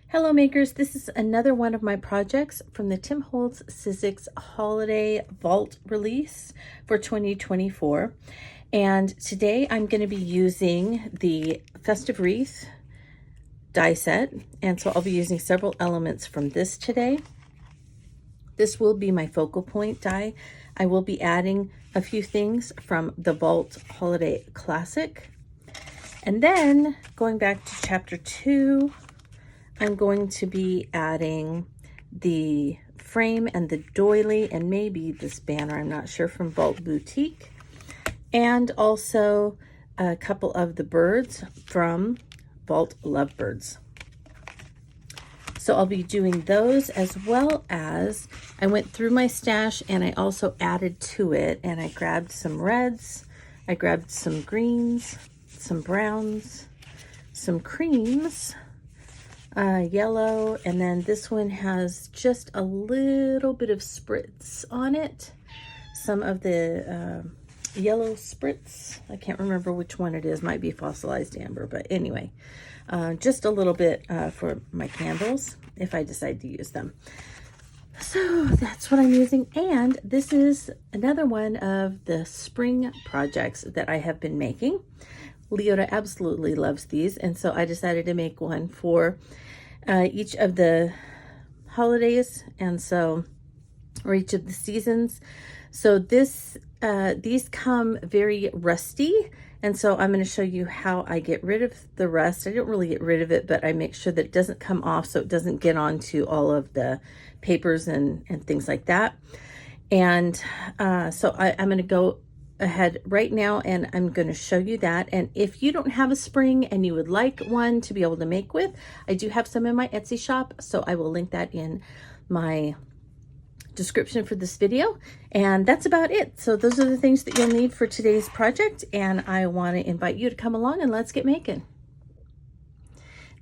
Hello makers, this is another one of my projects from the Tim Holtz Sizzix Holiday Vault release for 2024. And today I'm going to be using the Festive Wreath die set. And so I'll be using several elements from this today. This will be my focal point die. I will be adding a few things from the Vault Holiday Classic. And then going back to chapter 2, I'm going to be adding the frame and the doily and maybe this banner, I'm not sure, from Vault Boutique, and also a couple of the birds from Vault Lovebirds. So I'll be doing those, as well as I went through my stash and I also added to it, and I grabbed some reds, I grabbed some greens, some browns, some creams, yellow, and then this one has just a little bit of spritz on it. Some of the yellow spritz. I can't remember which one it is. Might be fossilized amber, but anyway, just a little bit for my candles if I decide to use them. So that's what I'm using, and this is another one of the spring projects that I have been making. Leota absolutely loves these, and so I decided to make one for each of the holidays, and so, or each of the seasons. So this these come very rusty, and so I'm going to show you how I get rid of the rust. I don't really get rid of it, but I make sure that it doesn't come off so it doesn't get onto all of the papers and things like that. And so I'm going to go ahead right now and I'm going to show you that. And if you don't have a spring and you would like one to be able to make with, I do have some in my Etsy shop, so I will link that in my description for this video. And that's about it. So those are the things that you'll need for today's project, and I want to invite you to come along and let's get making.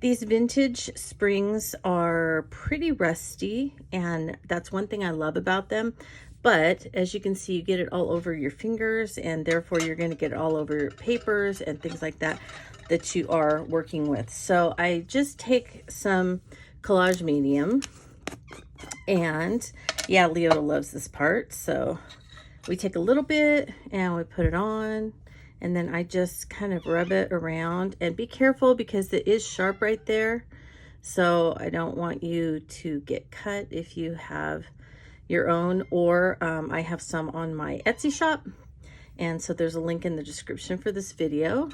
These vintage springs are pretty rusty, and that's one thing I love about them. But as you can see, you get it all over your fingers, and therefore you're going to get it all over your papers and things like that that you are working with. So I just take some collage medium, and yeah, Leota loves this part. So we take a little bit and we put it on, and then I just kind of rub it around, and be careful because it is sharp right there. So I don't want you to get cut if you have your own, or I have some on my Etsy shop, and so there's a link in the description for this video.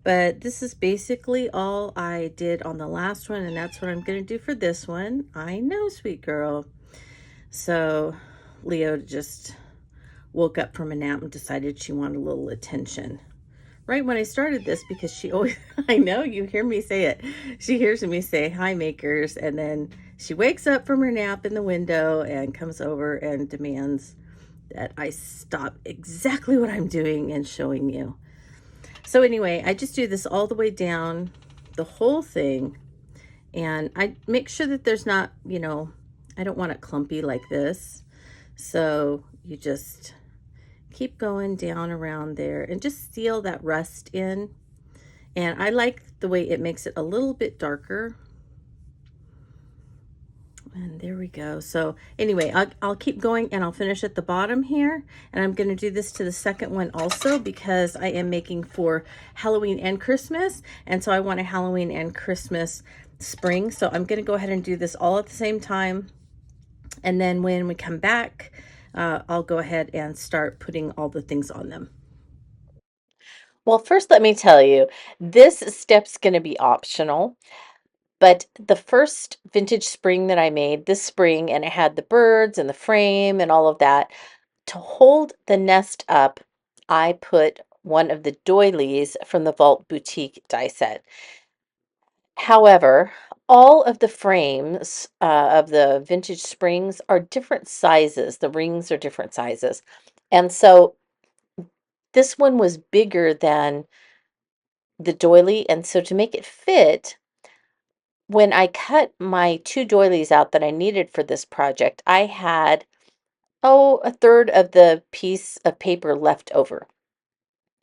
But this is basically all I did on the last one, and that's what I'm going to do for this one. I know, sweet girl. So Leo just woke up from a nap and decided she wanted a little attention right when I started this, because she always, I know you hear me say it, she hears me say hi makers, and then she wakes up from her nap in the window and comes over and demands that I stop exactly what I'm doing and showing you. So anyway, I just do this all the way down the whole thing, and I make sure that there's not, you know, I don't want it clumpy like this. So you just keep going down around there and just seal that rust in. And I like the way it makes it a little bit darker. And there we go. So anyway, I'll keep going and I'll finish at the bottom here. And I'm going to do this to the second one also, because I am making for Halloween and Christmas. And so I want a Halloween and Christmas spring. So I'm going to go ahead and do this all at the same time. And then when we come back, I'll go ahead and start putting all the things on them. Well, first let me tell you, this step's going to be optional. But the first vintage spring that I made this spring, and it had the birds and the frame and all of that, to hold the nest up, I put one of the doilies from the Vault Boutique die set. However, all of the frames of the vintage springs are different sizes. The rings are different sizes. And so this one was bigger than the doily. And so to make it fit, when I cut my 2 doilies out that I needed for this project, I had, a third of the piece of paper left over.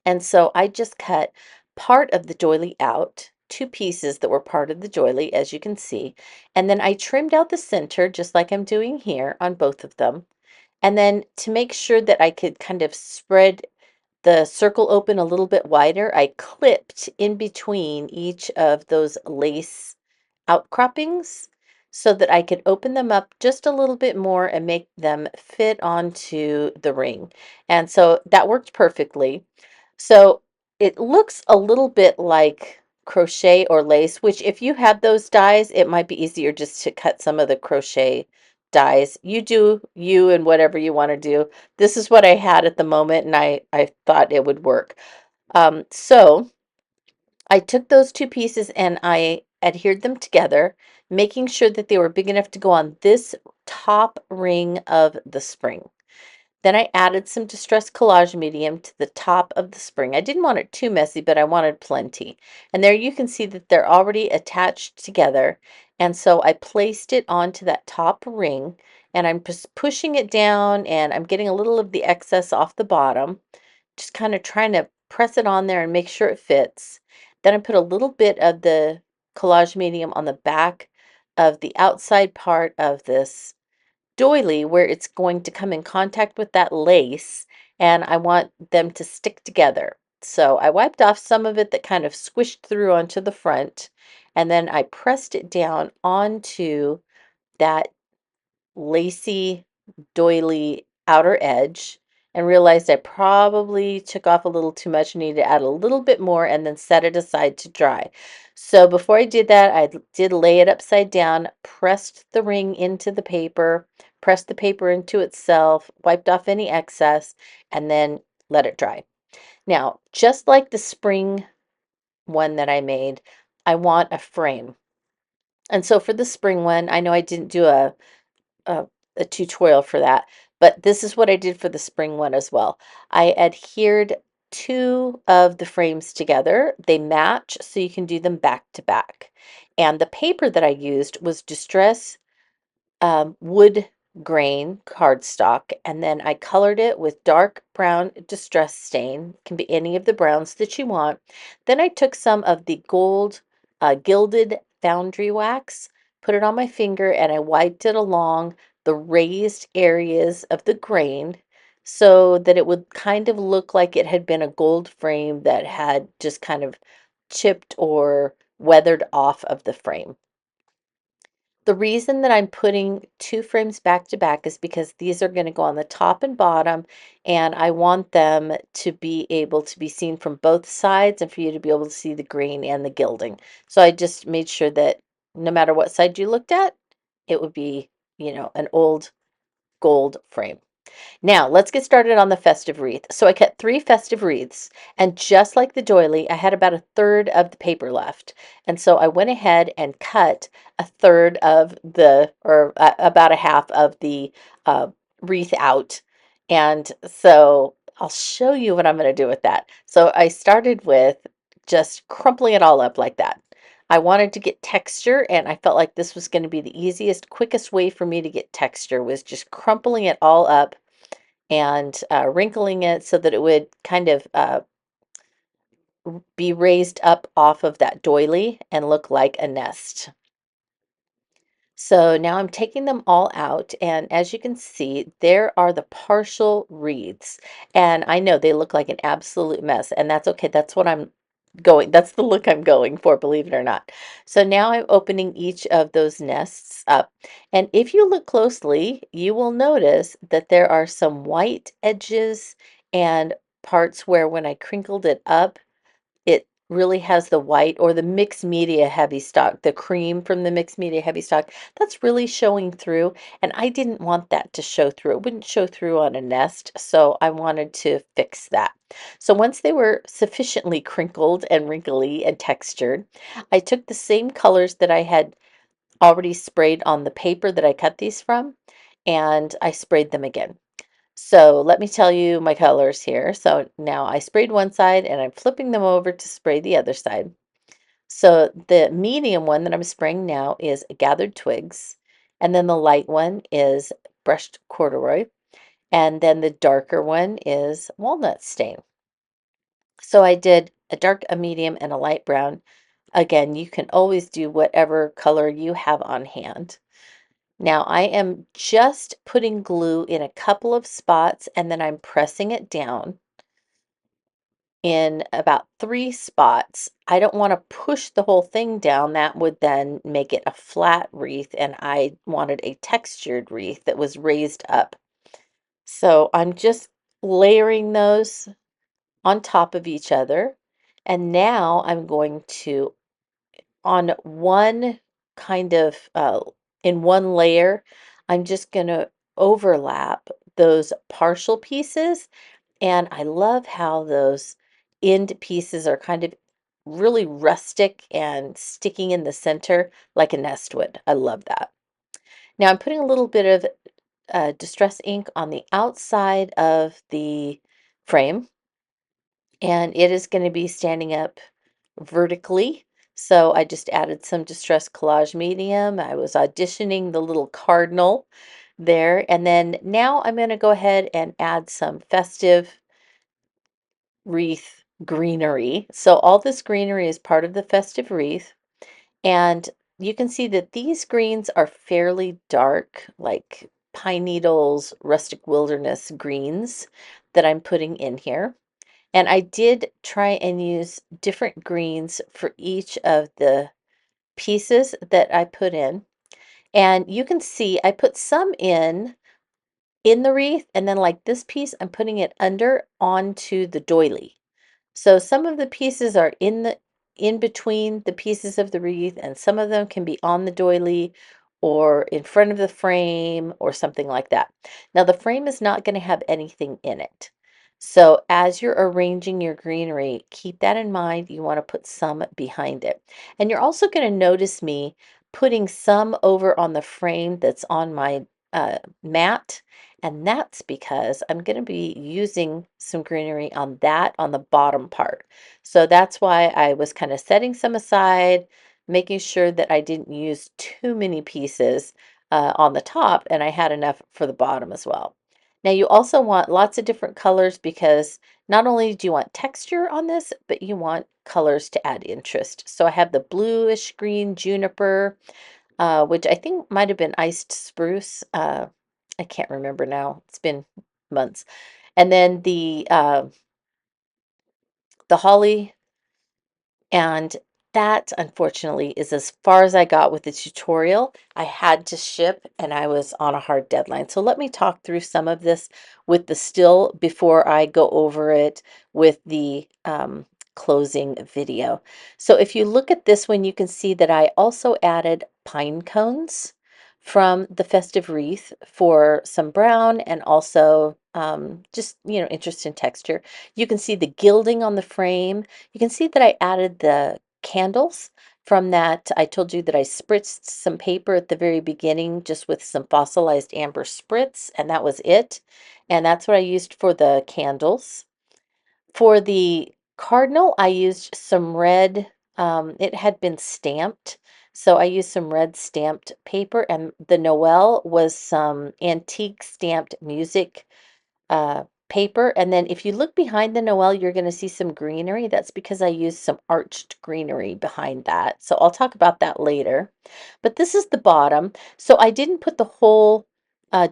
And so I just cut part of the doily out two pieces that were part of the doily, as you can see, and then I trimmed out the center just like I'm doing here on both of them. And then to make sure that I could kind of spread the circle open a little bit wider, I clipped in between each of those lace outcroppings so that I could open them up just a little bit more and make them fit onto the ring. And so that worked perfectly. So it looks a little bit like crochet or lace, which if you have those dies, it might be easier just to cut some of the crochet dies. You do you and whatever you want to do. This is what I had at the moment, and I thought it would work. So I took those two pieces and I adhered them together, making sure that they were big enough to go on this top ring of the spring. Then I added some distressed collage medium to the top of the spring. I didn't want it too messy, but I wanted plenty. And there you can see that they're already attached together. And so I placed it onto that top ring, and I'm just pushing it down, and I'm getting a little of the excess off the bottom, just kind of trying to press it on there and make sure it fits. Then I put a little bit of the collage medium on the back of the outside part of this doily where it's going to come in contact with that lace, and I want them to stick together. So I wiped off some of it that kind of squished through onto the front, and then I pressed it down onto that lacy doily outer edge and realized I probably took off a little too much, needed to add a little bit more, and then set it aside to dry. So before I did that, I did lay it upside down, pressed the ring into the paper, pressed the paper into itself, wiped off any excess, and then let it dry. Now, just like the spring one that I made, I want a frame. And so for the spring one, I know I didn't do a, a tutorial for that, but this is what I did for the spring one as well. I adhered two of the frames together. They match, so you can do them back to back. And the paper that I used was Distress wood grain cardstock, and then I colored it with dark brown distress stain. It can be any of the browns that you want. Then I took some of the gold gilded Foundry wax, put it on my finger, and I wiped it along the raised areas of the grain so that it would kind of look like it had been a gold frame that had just kind of chipped or weathered off of the frame. The reason that I'm putting two frames back to back is because these are going to go on the top and bottom, and I want them to be able to be seen from both sides and for you to be able to see the green and the gilding. So I just made sure that no matter what side you looked at, it would be, an old gold frame. Now, let's get started on the festive wreath. So I cut 3 festive wreaths, and just like the doily, I had about a third of the paper left. And so I went ahead and cut a third of or about a half of the uh, wreath out. And so I'll show you what I'm going to do with that. So I started with just crumpling it all up like that. I wanted to get texture, and I felt like this was going to be the easiest, quickest way for me to get texture was just crumpling it all up and wrinkling it so that it would kind of be raised up off of that doily and look like a nest. So now I'm taking them all out, and as you can see, there are the partial wreaths. And I know they look like an absolute mess, and that's okay. That's the look I'm going for, believe it or not. So now I'm opening each of those nests up. And if you look closely, you will notice that there are some white edges and parts where when I crinkled it up, it really has the white or the mixed media heavy stock, the cream from the mixed media heavy stock, that's really showing through. And I didn't want that to show through. It wouldn't show through on a nest, so I wanted to fix that. So once they were sufficiently crinkled and wrinkly and textured, I took the same colors that I had already sprayed on the paper that I cut these from, and I sprayed them again. So let me tell you my colors here. So now I sprayed one side and I'm flipping them over to spray the other side. So the medium one that I'm spraying now is gathered twigs, and then the light one is brushed corduroy, and then the darker one is walnut stain. So I did a dark, a medium, and a light brown Again, you can always do whatever color you have on hand. Now I am just putting glue in a couple of spots and then I'm pressing it down in about 3 spots. I don't want to push the whole thing down. That would then make it a flat wreath, and I wanted a textured wreath that was raised up. So I'm just layering those on top of each other. And now I'm going to, on one kind of, in one layer, I'm just going to overlap those partial pieces. And I love how those end pieces are kind of really rustic and sticking in the center like a nest would. I love that. Now I'm putting a little bit of distress ink on the outside of the frame, and it is going to be standing up vertically. So I just added some Distress Collage Medium. I was auditioning the little cardinal there. And then now I'm going to go ahead and add some Festive Wreath greenery. So all this greenery is part of the Festive Wreath. And you can see that these greens are fairly dark, like pine needles, rustic wilderness greens that I'm putting in here. And I did try and use different greens for each of the pieces that I put in. And you can see I put some in the wreath, and then like this piece, I'm putting it under onto the doily. So some of the pieces are in between the pieces of the wreath, and some of them can be on the doily or in front of the frame or something like that. Now the frame is not going to have anything in it. So as you're arranging your greenery, keep that in mind. You want to put some behind it. And you're also going to notice me putting some over on the frame that's on my mat, and that's because I'm going to be using some greenery on that on the bottom part. So that's why I was kind of setting some aside, making sure that I didn't use too many pieces on the top, and I had enough for the bottom as well. Now you also want lots of different colors, because not only do you want texture on this, but you want colors to add interest. So I have the bluish green juniper, which I think might have been iced spruce. I can't remember now. It's been months. And then the holly, and that unfortunately is as far as I got with the tutorial. I had to ship and I was on a hard deadline. So let me talk through some of this with the still before I go over it with the closing video. So if you look at this one, you can see that I also added pine cones from the Festive Wreath for some brown, and also just, interest in texture. You can see the gilding on the frame. You can see that I added the candles from that. I told you that I spritzed some paper at the very beginning just with some fossilized amber spritz, and that was it. And that's what I used for the candles. For the cardinal, I used some red, it had been stamped. So I used some red stamped paper, and the Noel was some antique stamped music paper. And then if you look behind the Noel, you're going to see some greenery. That's because I used some arched greenery behind that. So I'll talk about that later. But this is the bottom. So I didn't put the whole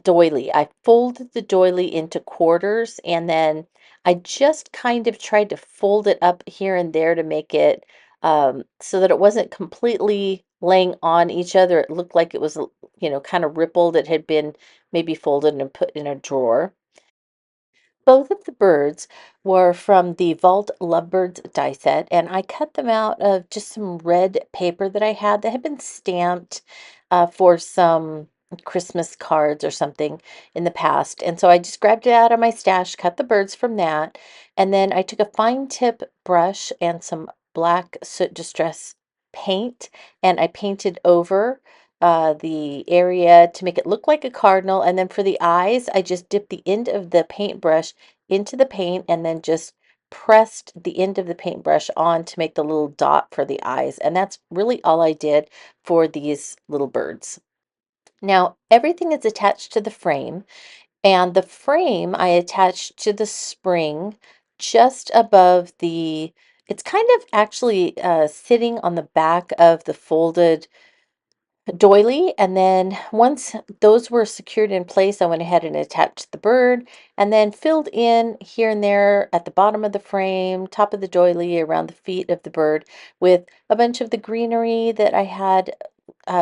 doily. I folded the doily into quarters, and then I just kind of tried to fold it up here and there to make it so that it wasn't completely laying on each other. It looked like it was, kind of rippled. It had been maybe folded and put in a drawer. Both of the birds were from the Vault Lovebirds die set, and I cut them out of just some red paper that I had that had been stamped for some Christmas cards or something in the past. And so I just grabbed it out of my stash, cut the birds from that, and then I took a fine tip brush and some black soot distress paint, and I painted over the area to make it look like a cardinal. And then for the eyes, I just dipped the end of the paintbrush into the paint and then just pressed the end of the paintbrush on to make the little dot for the eyes. And that's really all I did for these little birds. Now, everything is attached to the frame, and the frame I attached to the spring just above the it's kind of actually sitting on the back of the folded doily, and then once those were secured in place, I went ahead and attached the bird and then filled in here and there at the bottom of the frame, top of the doily, around the feet of the bird with a bunch of the greenery that I had,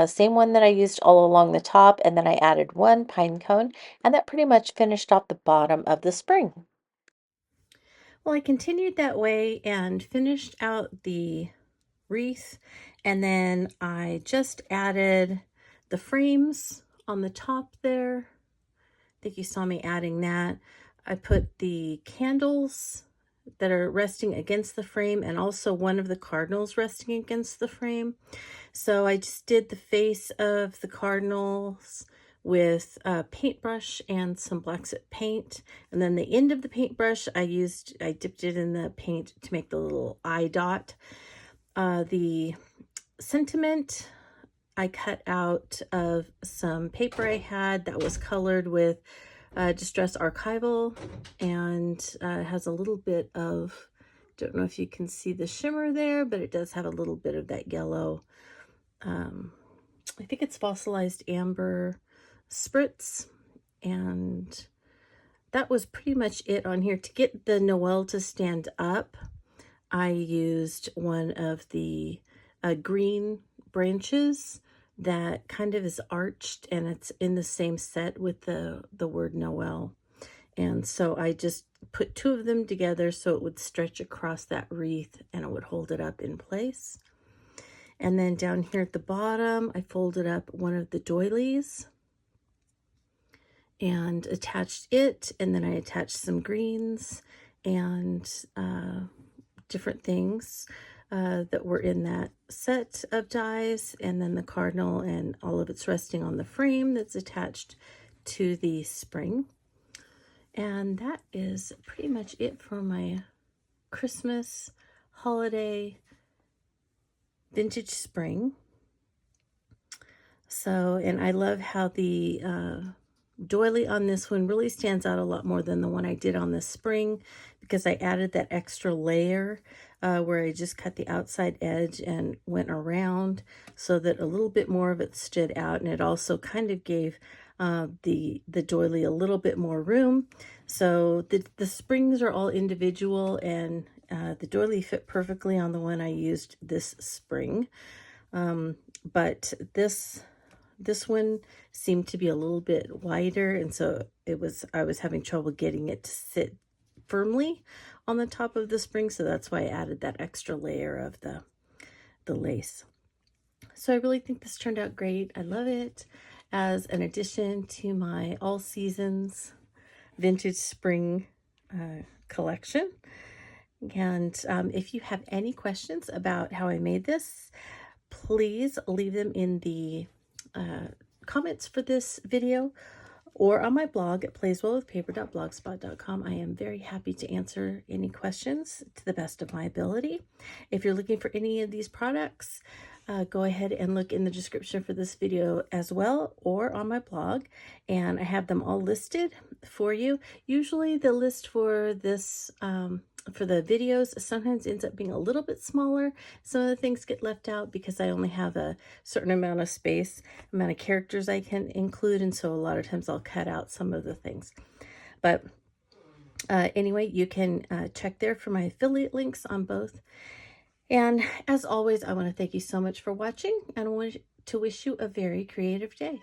same one that I used all along the top, and then I added one pine cone, and that pretty much finished off the bottom of the spring. Well, I continued that way and finished out the wreath, and then I just added the frames on the top there. I think you saw me adding that. I put the candles that are resting against the frame, and also one of the cardinals resting against the frame. So I just did the face of the cardinals with a paintbrush and some black soot paint, and then the end of the paintbrush I dipped it in the paint to make the little eye dot. The sentiment I cut out of some paper I had that was colored with Distress Archival, and has a little bit of, don't know if you can see the shimmer there, but it does have a little bit of that yellow. I think it's fossilized amber spritz, and that was pretty much it on here. To get the Noel to stand up, I used one of the green branches that kind of is arched, and it's in the same set with the word Noel. And so I just put two of them together so it would stretch across that wreath and it would hold it up in place. And then down here at the bottom, I folded up one of the doilies and attached it, and then I attached some greens and different things that were in that set of dies, and then the cardinal and all of it's resting on the frame that's attached to the spring. And that is pretty much it for my Christmas holiday vintage spring. So, and I love how the doily on this one really stands out a lot more than the one I did on the spring, because I added that extra layer where I just cut the outside edge and went around so that a little bit more of it stood out, and it also kind of gave the doily a little bit more room. So the springs are all individual, and the doily fit perfectly on the one I used this spring. But this one seemed to be a little bit wider, and so I was having trouble getting it to sit firmly on the top of the spring, so that's why I added that extra layer of the lace. So I really think this turned out great. I love it as an addition to my all seasons vintage spring collection. And if you have any questions about how I made this, please leave them in the comments for this video or on my blog at playswellwithpaper.blogspot.com. I am very happy to answer any questions to the best of my ability. If you're looking for any of these products, go ahead and look in the description for this video as well, or on my blog, and I have them all listed for you. Usually the list for this for the videos sometimes ends up being a little bit smaller. Some of the things get left out because I only have a certain amount of space, amount of characters I can include, and so a lot of times I'll cut out some of the things. But anyway, you can check there for my affiliate links on both. And as always, I want to thank you so much for watching, and I want to wish you a very creative day.